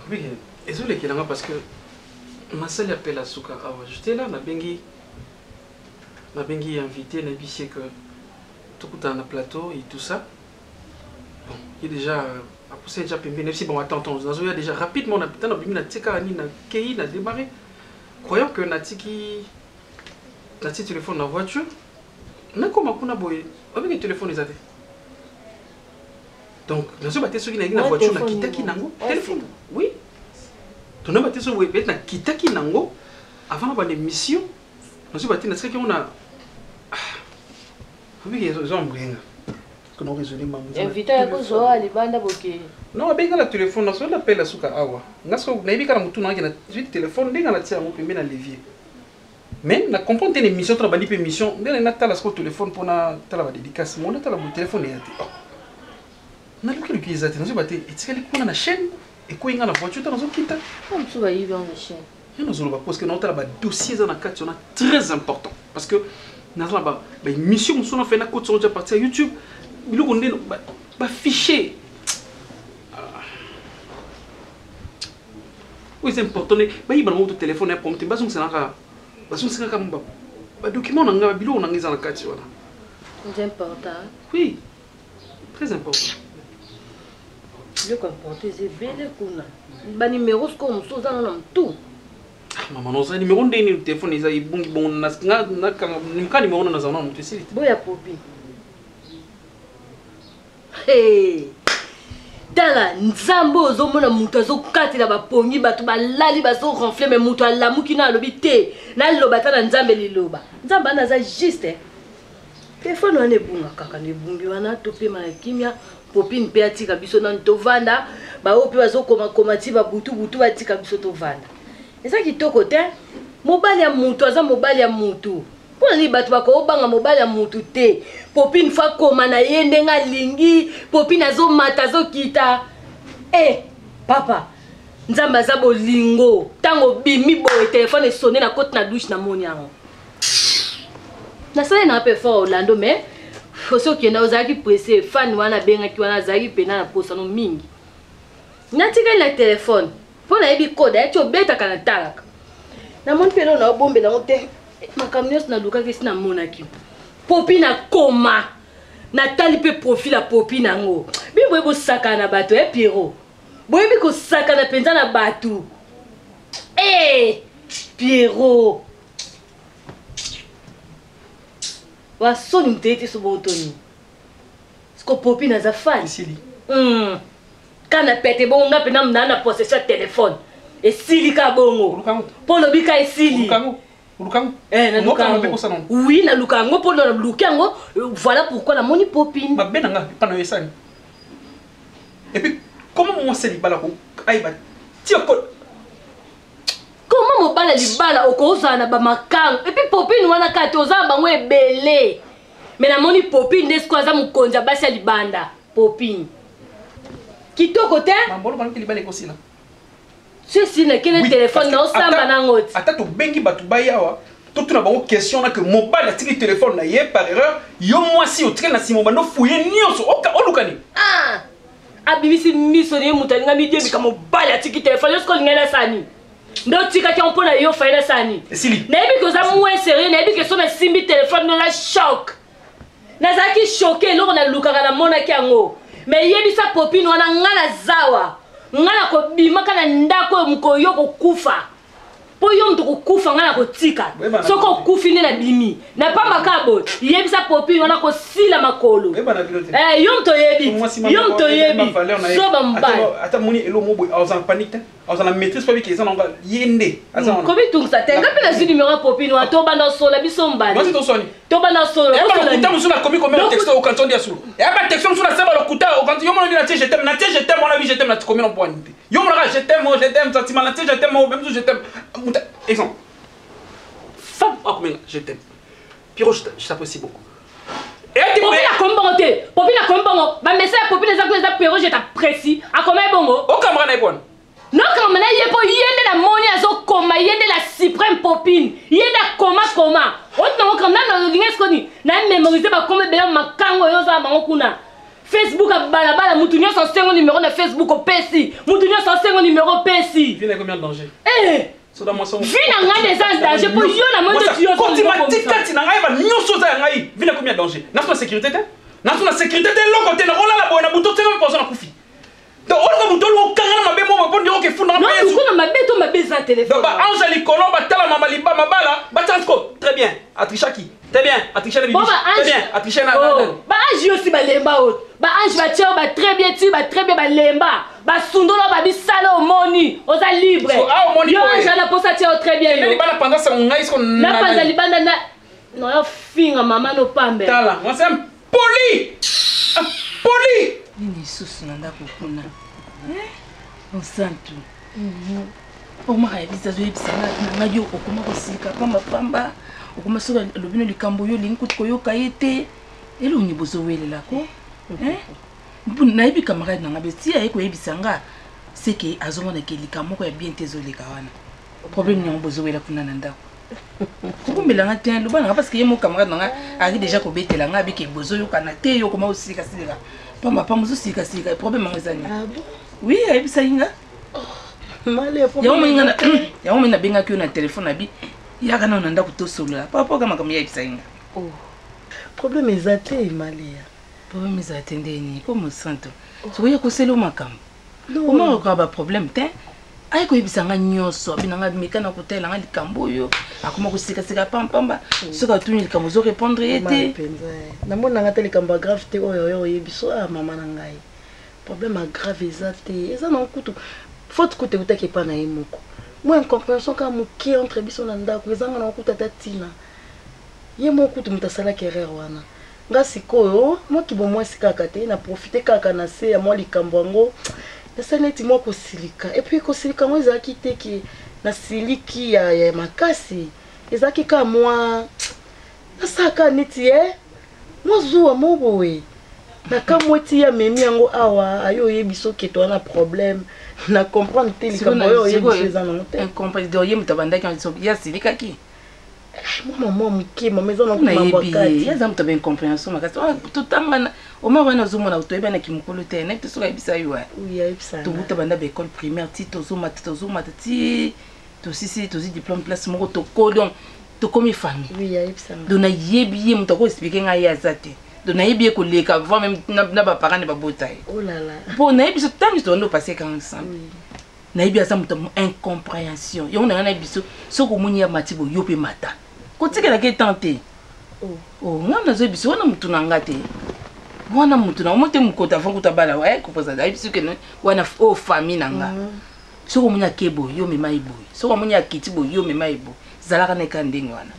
Oui, désolé qu'il parce que ma salle appelle à Souka. J'étais là, n'a bengi invité, n'a bissé que tout le temps dans le plateau et tout ça. Bon, il est déjà à pousser déjà pembé, même si bon attends, on a déjà rapidement on a putain on a tika ni na kei na démarré. Croyant que Nati téléphone dans la voiture, n'a comment qu'on a boy, avec le téléphone les avait. Donc, dans ce matin, ceux qui n'ont pas voiture, na kita ki nango téléphone. Oui. Donc, dans matin, ceux qui n'ont na kita ki nango avant d'avoir des missions. Dans ce matin, est-ce qu'on a oui, ils ont brûlé. Qu'on a résolu ma musique. Invité à cause de la bande bloquée. Non, avec le téléphone, on l'appelle à Souka Awa. Parce que n'avez pas mutu na téléphone, dès qu'on a tiré mon premier dans levier. Mais na comprendre une émission, travailler une émission, dès qu'on a t'as le téléphone pour na t'as la dédicace, mon t'as le téléphone et na le qui les a été dans ce matin, et tu sais qu'on a la chaîne et qu'on a la voiture dans un quitte. Comme tu vas y vivre en chaîne. Nous allons parce que notre dossier dans la carte très important parce que nous avons une mission nous avons fait na côte sur partir YouTube il nous donne ba fichier oui c'est important ba il mon téléphone est prompté ba c'est comme ba document nga bilo na ngisa na carte voilà c'est important oui très important le comporter c'est belle kuna ba numéro comme ça dans tout. Maman, non, ça numéro de téléphone, ils ont bon, numéro dans un an, tu sais. Boya popi. Hey, dala nzambo zomona mutu azokati la bapongi batu balali bazo ronfler mais mutu alamu kina lobité na lobata na nzambe liloba. Nzamba naza juste. Téléphone wana ebunga kaka ne bungi wana topé ma kimia popine pe atika biso na tovanda ba ope bazokoma komati ba butu batika biso tovanda. Et ça qui toko te mobali ya mutu aza mobali ya mutu pona ni batu bako obanga mobali ya mutu te popine fa koma na yende nga lingi popine azo mata azo kita papa nzamba za bolingo tango bimi boye téléphone sonné na côte na douche na moni yango na sala na pe fort Orlando mais foso ki na ozaki pressé fan wana benga ki wana zaki pena na posa no mingi natika na téléphone pona yebi code ya tobeta kana talaka na mon pelo na bombe na monte makamios na luka kesi na monaki popi na koma na tali pe profil la popi na ngo bibo ebo saka na bato e Pierrot boyebi ko saka na penza na bato Pierrot wa soni mtete so botoni sko popi na za fan Sili kana pete bongo nga pena mnana possession téléphone et sili ka bongo polo bika e sili Lukango na lukango oui na lukango polo na lukango voilà pourquoi la moni popine ba benanga pana yesani et puis comment moi c'est libala ko aiba tio ko comment mo bala libala okozana ba makango et puis popine wana kati ozamba bango ebele mais na moni popine ndesko za mukonja basi libanda popine kitoko te mambolo bana libala ko sina si na kele téléphone na osamba na ngoti ata to bengi batu bayawa to tuna bango question na que mobile atiki téléphone na ye par erreur yo moi si otike na simo bando fouiller nyonso olukani abibisi miso ne mutalinga midie bika mobile atiki téléphone yo sko ngena sani ndo tika ki on pona yo faina sani na ebi ko za moins sérieux na ebi que so na simbi téléphone na choc na zaki choqué loko na lukaka na mona ki ango mais yebisa popine wana ngana zawa ngana ko bima kana ndako mkoyo ko kufa po yo mtu ko kufa ngana ko tika soko kufine na bimi na pamba kabo yebisa popine wana ko sila makolo yo mto yebi so bamba ata moni elo mobo en panique en la maîtrise pas que les gens yende kobi tung sa tenga pe na zini numéro popine wa to banda sola biso mbali moi to soni to banda sola ko la kuta musuna komi combien de texte au canton dia sulu et ba texte musuna seba le kuta au canton yo mona na je t'aime mon avis je t'aime na combien on point yo mona je t'aime sentiment na je t'aime même je t'aime exemple femme combien je t'aime Pierrot je t'apprécie beaucoup et popine a kombango ba message popine za Pierrot je t'apprécie a combien bongo o camera na bon non quand on a yepo yende la moni azo koma yende la suprême popine yende koma on no quand na linga skoni na mémoriser ba comme bela makango yo za bango kuna Facebook à balabala mutu nyonso sengo numéro na Facebook au pesi mutu nyonso sengo numéro pesi Vina combien de danger Vina nga des en danger pour yo na moto tu yo quand tu m'as dit tati na ngai ba nyonso za ngai vina combien de danger na sona sécurité te na sona sécurité te loko te na ola la bona buto te me posa na kufi donc on ko buto lo kanga na mabe mo ba ndiro ke funda na peso non mabe to mabe za téléphone ba Angeli Kolo ba tala mama liba mabala ba transko très bien Atrisha qui très bien Atrisha na bibi très bien Atrisha na ba Ange aussi ba lemba o ba Ange ba tio ba très bien ti ba très bien ba lemba ba sundolo ba bisalo moni oza libre yo Ange na posa tio très bien yo ba na panda sa ngai sko na panda libanda na no yo finga mama no pambe tala moi c'est poli poli nini susu na ndako kuna on santu omaka yebisa zoyebisanga nanga yo okoma kosika pamba okoma soka lobino likambo yo lingi kuti koyoka ye te elongi bozowelelako nayebi camarade nanga besi aye koyebisanga seke azomonake likambo moko ya bien te ezoleka wana problème yango bozowela kuna na ndako kokumbelanga te loba nanga parce que ye mo camarade nanga ari déjà kobetelanga abike bozoyokana te yo koma osikasileka pamba mozosikasika problème yango ezani oui ayebisa yinga yango mena bengaki yo na telefone abi yaka na ndako tosolola papoka makambo yayebisa yinga problème eza te malia problème eza te ndeni po mosanto sokoya kosela makambo omakoka baproblème te aye koyebisanga nyonso abinanga mekana kotelanga likambo oyo akoma kosikasika pampamba soki atuni likambo ozorépondre ye te namonanga te likambo ya grave te oyo oyo oyebiso mama na ngai problème ya grave eza te eza na kutu faute kutu ekutaki epa na ye moko mo incompréhension ka moke entre biso na ndako ezanga na kutu ata ntina ye moko kutu moto asalaki erreur wana nga sikoyo moki bomwasi kaka te na profite kaka na se ya mwa likambo yango nasali neti mwa kosilika epuis kosilika ngo ezalaki te ke nasiliki ya makasi ezalaki ka mwa nasaka neti mwa zuwa mo boye nakamweti ya memi yango awa ayo oyebiso keto wana problème na comprendre te likambo oyo oyebiso eza nango te incompréhension ye moto abandaki ya silikaki mwa moke mama eza na mambo akati eza moto baincompréhension makasi totangana oma wana ozomona toyebanaki mokolo te nayebi te soki ayebisa yo tobuta banda baécole primaire ti tozomata ti tosisi tozi diplôme place moko tokoli tokomi famille donc nayebi ye moto akoexplike ngai ye aza te donc nayebi ye koleka avant même na baparent ne babota ye mpo nayebi so ntango tozonde opase kanga ensemble nayebi aza moto incompréhension yango nanga nayebi so soki omoni ya mati boyo mpe mata kotikelaka etan te nga nazoyebi so wana motu na nga te wana mutu na omo te mukota avant kuta bala wa kopoza ayebi soki wana o famille na nga soko munya kebo yo mema iboy soko munya kiti bo yo mema ibo zalaka na kandenge wana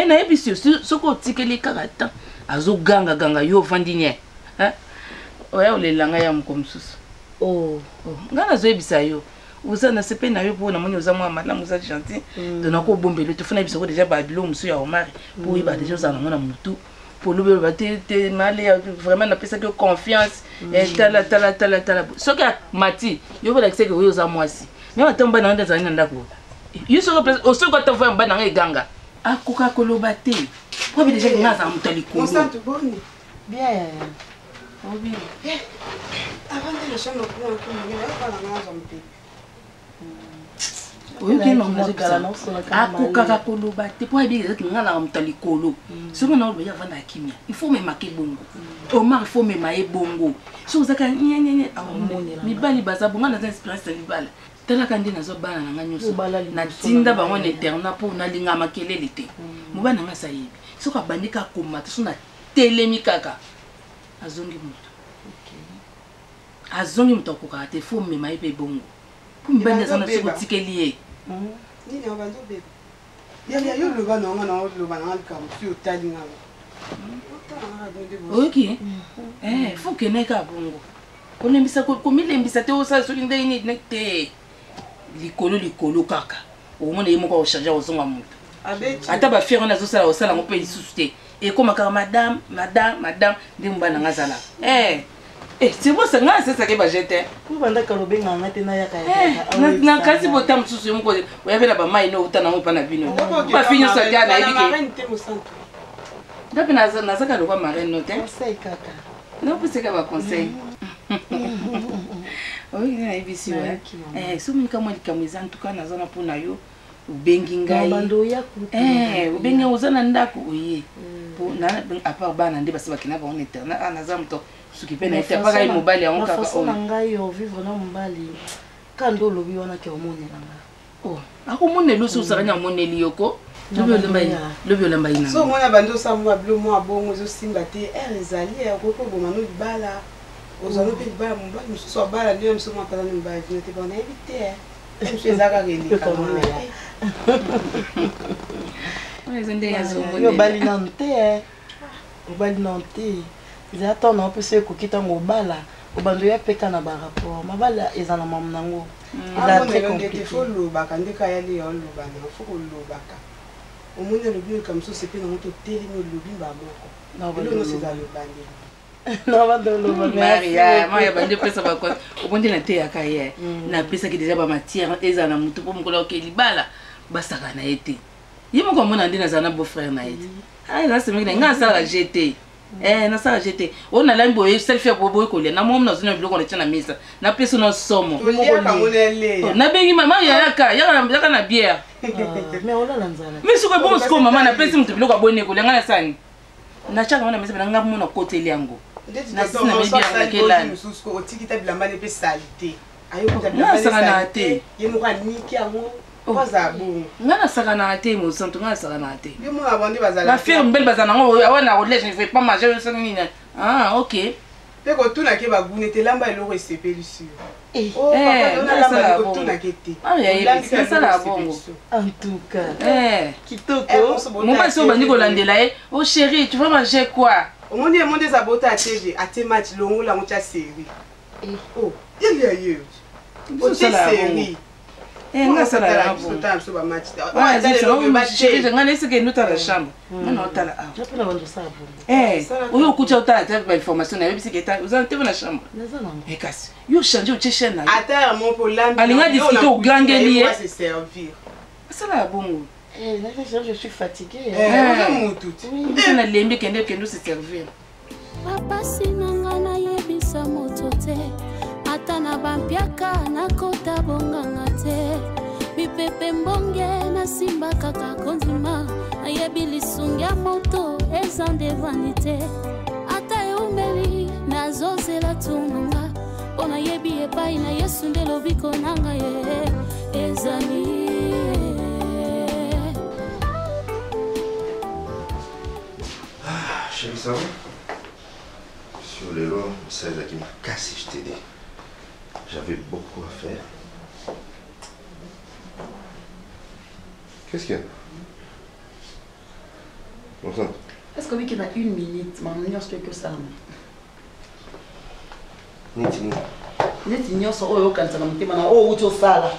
na yebi soko tikeli kaka ta azo ganga yo vandinye oya olelanga ya mkomsusu nga nazo yebisa yo uza na sepe na yo po na moni uza mwa malamu uza gentil dona ko bombelo te funa biso ko déjà babilo musu ya omari po iba déjà uza na mutu pour le bater mal vraiment na pesa que confiance tala ce que mati yo vola que c'est que yo za mwasi mais atamba na ndeza na ndako yo so au so ko tava mba na nganga akuka koloba te po bi déjà ngaza mutali ko Constante boni bien bien avant de le chambre pour on va ngaza mutali oyoki akokaka koloba te po ayebi ezaki ngala mutali kolo soki na oloba yavanda kimia il faut memake bongo omar il faut mema ye bongo so ozaka mibali baza bongo naza inspiration ya mibala talaka nde nazobana na nga nyonso natinda bango na internat mpo nalinga makelele te mobali nanga sa yebi soki abandi kaka komata so natelemi kaka azongi moto akokaka te faut mema ye mpe bongo po mibali aza na soki otikeli ye nini abanzo bebe yali yo loba na nga loba na likambo si otali nga oyoki faut kene ka bongo kolembisa komilembisa te osala soki ndenge nini te likolo kaka omona ye moko akocharge ozonga moto ata bafiere wana azosala osala yango mpe lisusu te ekomaka madame nde mobali nanga azalaka c'est bon ça nga c'est ça que ba jete ko banda kalobe nga te na yaka na kasi bota msusu mko oyabe na ba mai no utana mo pana bino ba finyo sa jana ebike ndape na zaka lokwa marraine no te sai kaka Non, c'est quoi conseil? Oui, il y a des bisous. Si vous avez en tout cas, nous avons pour nous. Ubengingai ubenga uzana ndako uye na à part bana ndé basi bakina ba on éternel anaza mto sukipe na ite paka mobali ya onka façon ngai yo vivre na mobali kando lobi wana ke omonela nga akomonela so usakanya moneli yoko lobi olamba ina so mona bando sa mwa blo mwa bongo zo simba te ezali akoko boma no libala ozalo pe libala mobali mususu abala ndio mususu mwa pala no libala te bona éviter je ezaka kele kamona yo bali nante obali nante za tona opese kokita ngobala obando ya peka na ba rapport mabala ezana mamu nango eza très compliqué folo baka ndeka ya li yolo bana foko lo baka omone le bio comme ça c'est pe na moto télé no lobi ba moko no c'est dans le bandé non va dans le Maria Maria bande pesa ba ko obondi na te akaye na pesa ki déjà ba matière ezana mutu po mukolo ke libala basaka na ete yimo ko mona ndina zana beau frère na ete na se mekina nga sala GT na sala GT ona lambo e selfie bobo ko le na mom na zona biloko na tena misa na pesa no somo na bengi mama yaka na bière mais ona lanzana mais suko bon sko mama na pesa mutu biloko abone ko le nga na sani na chaka mona misa nga mona côté liango na sina media ngakela mususu otikita bilamba ne pe salite ayo ko na sanga te yemo ka niki yango kwaza bongo ngana sanga na te mo santo ngana sanga na te yemo abandi bazala la firme belle bazana ngo awana relève je ne vais pas manger ça ni OK pe ko tuna ke bagune te lamba eloko esepeli sur papa na lamba ko tuna ke te c'est ça la bongo en tout cas kitoko mon pas so bandi ko landela oh chérie tu vas manger quoi omoni monde za bota TV ate match longo la mocha série oh il y a eu o série nga sala la bon temps so ba match je ngane se ke nuta la chambre ngana otala ah je peux la vendre ça bon oyo kucha otala ta information na bisi ke ta uzana te na chambre nazana kasi yo changer o chaîne na ata mon pour lambi alinga discuter au gangeli se servir sala bongo je suis fatiguée. Je na lembe kende kendo se servir. Papa sinanga na yebisa motote. Ata na bampiaka na kota bonganga te. Bipepe mbonge na simba kaka konzima. Na yebili sungia moto ezande vanité. Ata eumeli na zozela tunanga. Ona yebi epai na yesu ndelo biko nanga ye. Ezali chérie, ça va? Sur les lois, c'est ça qui m'a cassé, je t'ai dit. J'avais beaucoup à faire. Qu'est-ce qu'il y a? Bonsoir. Est-ce qu'on dit qu'il y a une minute, mais on n'y que ça. Niti. Niti nyonso oyo kanisa na mutema na o uti osala.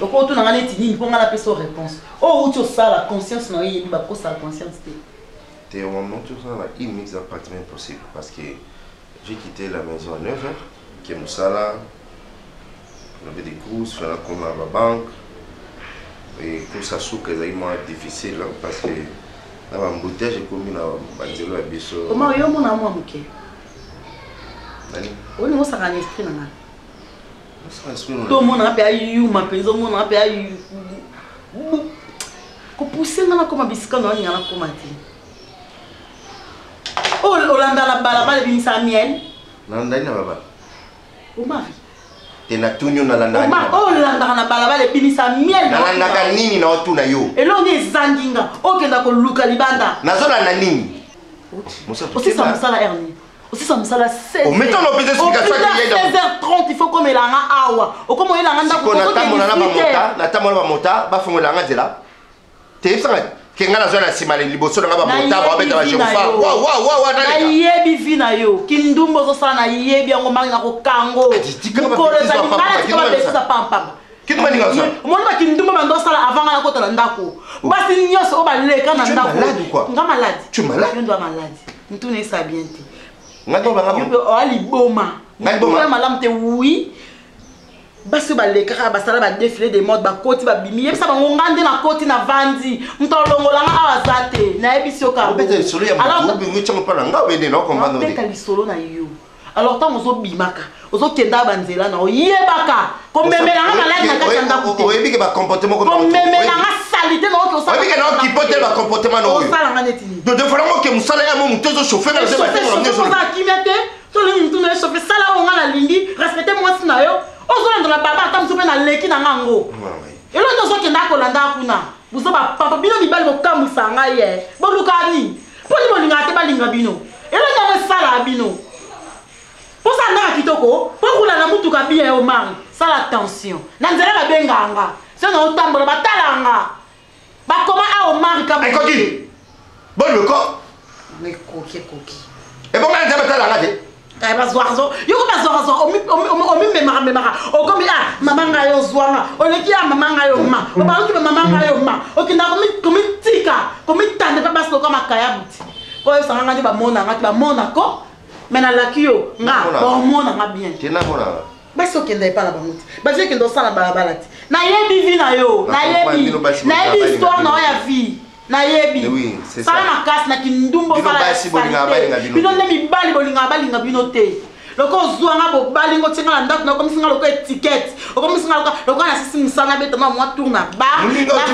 Loko tu na neti nini mpo ngala pesa réponse. O uti osala conscience na yebi ba kosa conscience te. Au moment où ça va immédiatement pratiquement impossible parce que j'ai quitté la maison à 9h, qui est Moussala, on avait des courses, faire la commande à la banque, et tout ça c'est moins difficile hein, parce que dans ma bouteille j'ai commis la banzelo à Bisso. Comment yo mon amour muke? Nani? On est au sarani esprit nana. Tout le monde a payé you ma penzo mon a payé you. Ko pousser na comme bisika na ngana comme ati. Oh, Olanda la balabala binisa miel. Nanda ina baba. Umavi. Tena tunyo na landa. Oh, Olanda na balabala binisa miel. Na landa ka nini na otuna yo. Elo ni zanginga. Okenda ko luka libanda. Nazola na nini? Aussi ça musala erni. Aussi ça musala 16. Oh, mettons nos petites explications qui viennent. 16h30 il faut comme elanga awa. O comme elanga ndako ko ko na tamola ba mota ba fongola nga zela. Te sanga kenga na zona sima le liboso nga ba mota ba beta ba jefa. Wa na yebi vina yo. Kindumbo zo sana na yebi yango mari na ko kango. Ko le za mara ko ba besa pam. Kituma ninga so. Mona ba kindumbo mando sala avant na ko to ndako. Basi nyoso o ba leka na ndako. Nga malade. Tu malade? Yo ndo malade. Ntune sa bien te. Nga do ba nga. Yo ali boma. Nga boma. Malam te oui. basi balekaka basala ba défilé de mode ba koti ba bimi yebisa bango ngande na koti na vandi mutolongolanga awaza te na yebisi oka peut-être solo ya mutu bi mutchamo pa nga obende na comprendre te kali solo na yo alors tant ozo bimaka ozo kenda banzela na oyebaka komemela nga malade na kati ya ndako te oyebi ke ba comportement comme komemela nga salite na oke osala oyebi ke na kipote ba comportement na oyo osala nga neti ni de fois mo ke musala ya mo mutu zo chauffer na zeba te na ngezo oza kimia te to lingi mutu na chauffer sala o nga na lingi respecter moi si na yo ozo na baba ata mutu pe na leki na ngango elo to zo kenda ko landa kuna buzo ba papa bino mibali bokamwisa nga ye bolukani poni bolinga te balinga bino elo nyama sala bino pour ça na kitoko pour kula na mutu ka bien o mari ça la tension na nzela ba benganga c'est na otambola batalanga ba koma a o mari ka koki bon le corps mais koki et bon na nzela batalanga te ay bazwazo yo ko bazwazo o mi memara o komi ah mama nga yo zwanga o leki ya mama nga yo ma o ba ki mama nga yo ma o kinda komi tika komi tande pa basko kama kaya buti ko yo sanga ngati ba mona ko mena lakio nga ba mona nga bien tena mona basi okenda epa na bango te basi okenda osala balabala te nayebi vi na yo nayebi histoire na oyo ya vie nayebi sala makasi na kindumbo bino nde mibali bolingaka balinga bino te loko ozwanga bobali ngo tienga na ndako na okomisinga loko etikete okomisinga loko na sisi musala beta na mwa tour na bar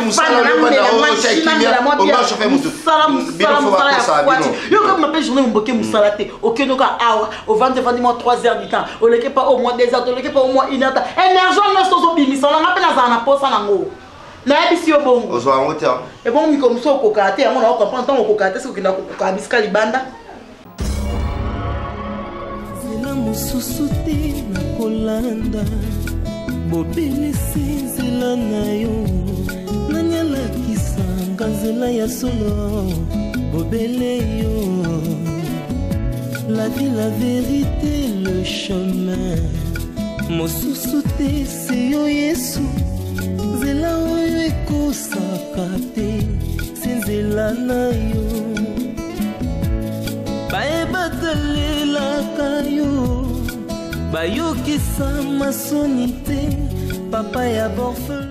musala ya kwati yo ko mape journée mboke musala te okende ka awa au vendre moi 3 heures du temps au leke pas au moins 2 heures au leke pas au moins 1 heure énergie nyonso ozobimisa nga mpe nazala na posa nango nayebisi yo bongo ozwa yango te e bongo miko mosu okokaa te yango na okomprendre ntango okokaa te soki okenda kokokaa bisika libanda mosusu te na kolanda bobelisi nzela na yo nani alakisanga nzela ya solo bobele yo la vie la vérité le chemin mosusu te se yo yesu nzela oyo ekosaka te se nzela na yo bayebatalelaka yo bayokisa masoni te papa ya borfela